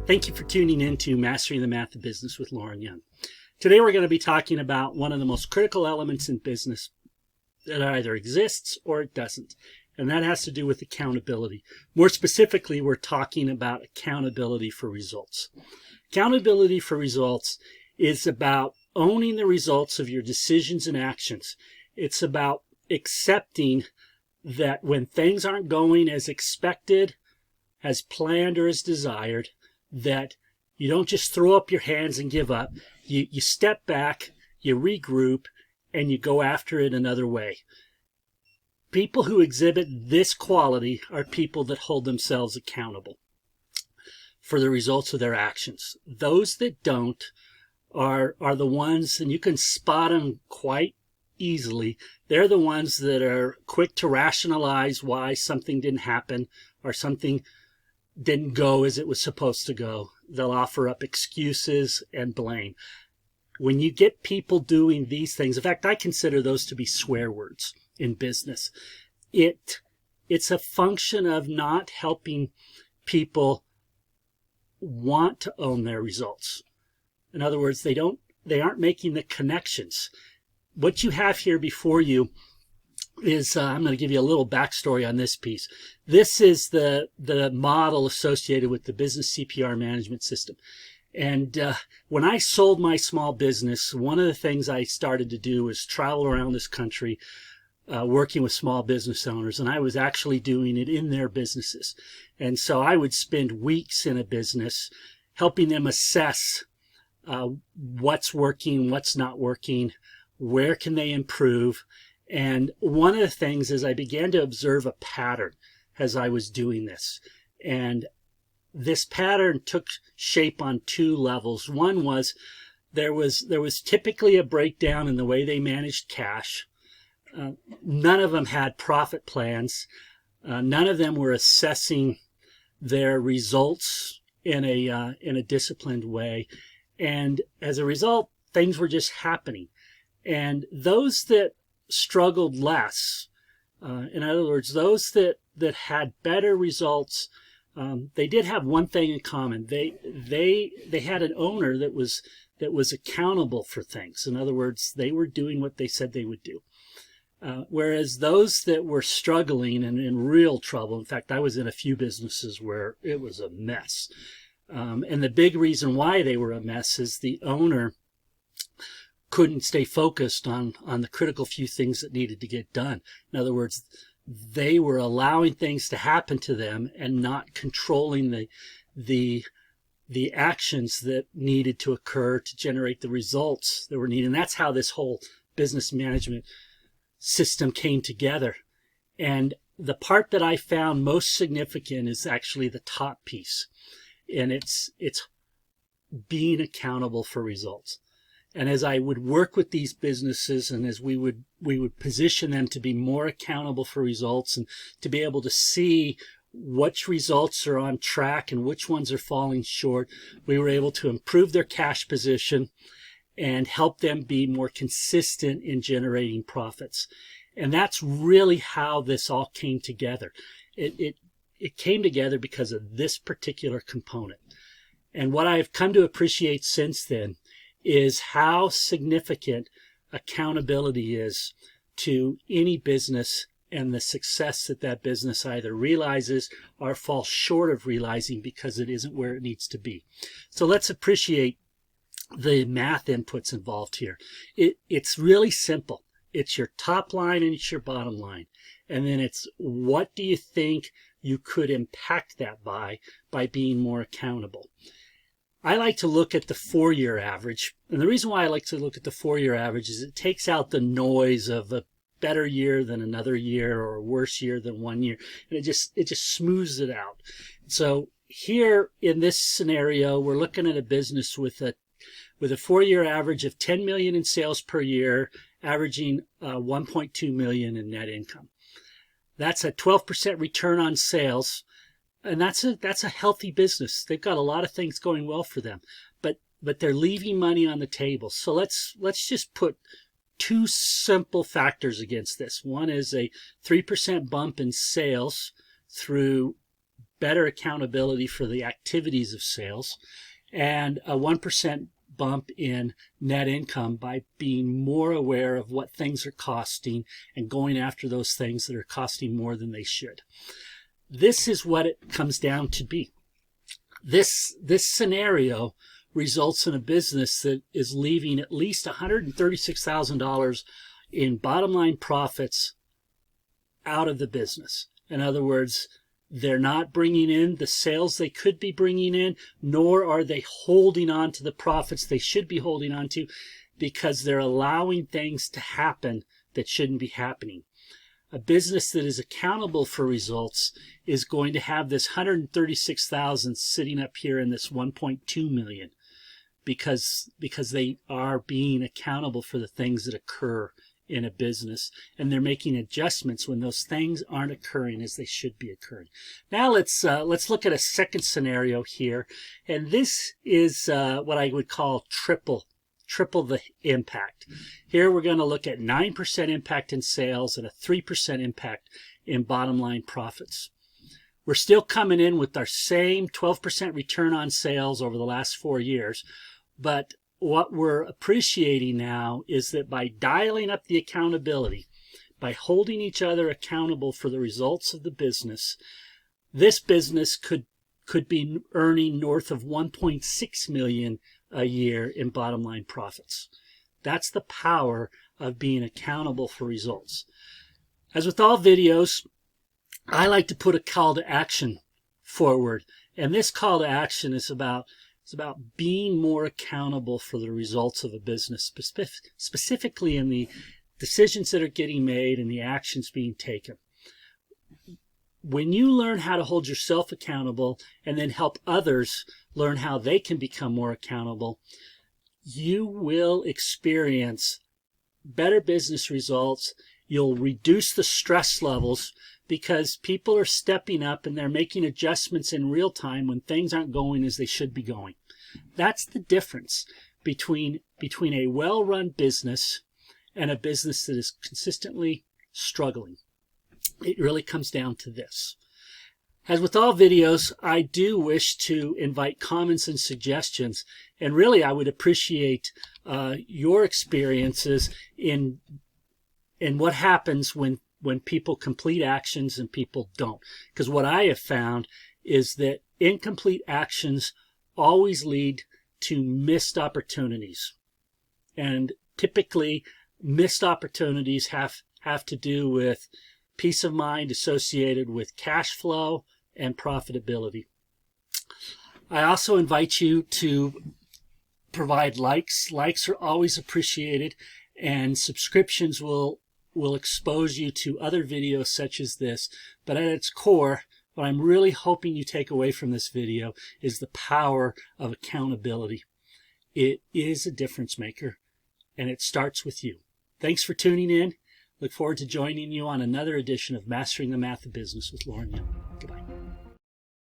Thank you for tuning in to Mastering the Math of Business with Lauren Young. Today we're going to be talking about one of the most critical elements in business that either exists or it doesn't, and that has to do with accountability. More specifically, we're talking about accountability for results. Accountability for results is about owning the results of your decisions and actions. It's about accepting that when things aren't going as expected, as planned, or as desired, that you don't just throw up your hands and give up. You step back, you regroup, and you go after it another way. People who exhibit this quality are people that hold themselves accountable for the results of their actions. Those that don't are the ones, and you can spot them quite easily, they're the ones that are quick to rationalize why something didn't happen or something didn't go as it was supposed to go. They'll offer up excuses and blame. When you get people doing these things, in fact, I consider those to be swear words in business. It's a function of not helping people want to own their results. In other words, they aren't making the connections. What you have here before you is, I'm going to give you a little backstory on this piece. This is the model associated with the business CPR management system. And when I sold my small business, one of the things I started to do was travel around this country working with small business owners, and I was actually doing it in their businesses. And so I would spend weeks in a business helping them assess what's working, what's not working, where can they improve. And one of the things is I began to observe a pattern as I was doing this. And this pattern took shape on two levels. One was there was typically a breakdown in the way they managed cash. None of them had profit plans. None of them were assessing their results in a disciplined way. And as a result, things were just happening. And those that struggled less, in other words, those that had better results, they did have one thing in common. They had an owner that was accountable for things. In other words, they were doing what they said they would do. Whereas those that were struggling and in real trouble, in fact, I was in a few businesses where it was a mess. And the big reason why they were a mess is the owner couldn't stay focused on the critical few things that needed to get done. In other words, they were allowing things to happen to them and not controlling the actions that needed to occur to generate the results that were needed. And that's how this whole business management system came together. And the part that I found most significant is actually the top piece. And it's being accountable for results. And as I would work with these businesses and as we would position them to be more accountable for results and to be able to see which results are on track and which ones are falling short, we were able to improve their cash position and help them be more consistent in generating profits. And that's really how this all came together. It came together because of this particular component. And what I've come to appreciate since then is how significant accountability is to any business and the success that business either realizes or falls short of realizing because it isn't where it needs to be. So let's appreciate the math inputs involved here. It's really simple. It's your top line and it's your bottom line. And then it's what do you think you could impact that by being more accountable. I like to look at the 4-year average. And the reason why I like to look at the 4-year average is it takes out the noise of a better year than another year or a worse year than one year. And it just smooths it out. So here in this scenario, we're looking at a business with a 4-year average of 10 million in sales per year, averaging 1.2 million in net income. That's a 12% return on sales. And that's a healthy business. They've got a lot of things going well for them, but they're leaving money on the table. So let's just put two simple factors against this. One is a 3% bump in sales through better accountability for the activities of sales, and a 1% bump in net income by being more aware of what things are costing and going after those things that are costing more than they should. This is what it comes down to be. This scenario results in a business that is leaving at least $136,000 in bottom line profits out of the business. In other words, they're not bringing in the sales they could be bringing in, nor are they holding on to the profits they should be holding on to, because they're allowing things to happen that shouldn't be happening. A business that is accountable for results is going to have this $136,000 sitting up here in this $1.2 million because they are being accountable for the things that occur in a business, and they're making adjustments when those things aren't occurring as they should be occurring. Now let's look at a second scenario here, and this is what I would call triple the impact. Here we're going to look at 9% impact in sales and a 3% impact in bottom line profits. We're still coming in with our same 12% return on sales over the last 4 years, but what we're appreciating now is that by dialing up the accountability, by holding each other accountable for the results of the business, this business could be earning north of $1.6 million a year in bottom line profits. That's the power of being accountable for results. As with all videos, I like to put a call to action forward, and this call to action is about being more accountable for the results of a business, specifically in the decisions that are getting made and the actions being taken. When you learn how to hold yourself accountable and then help others learn how they can become more accountable, you will experience better business results. You'll reduce the stress levels because people are stepping up and they're making adjustments in real time when things aren't going as they should be going. That's the difference between a well-run business and a business that is consistently struggling. It really comes down to this. As with all videos, I do wish to invite comments and suggestions, and really I would appreciate your experiences in what happens when people complete actions and people don't. Because what I have found is that incomplete actions always lead to missed opportunities. And typically, missed opportunities have to do with peace of mind associated with cash flow and profitability. I also invite you to provide likes. Likes are always appreciated, and subscriptions will expose you to other videos such as this. But at its core, what I'm really hoping you take away from this video is the power of accountability. It is a difference maker, and it starts with you. Thanks for tuning in. Look forward to joining you on another edition of Mastering the Math of Business with Lauren Young.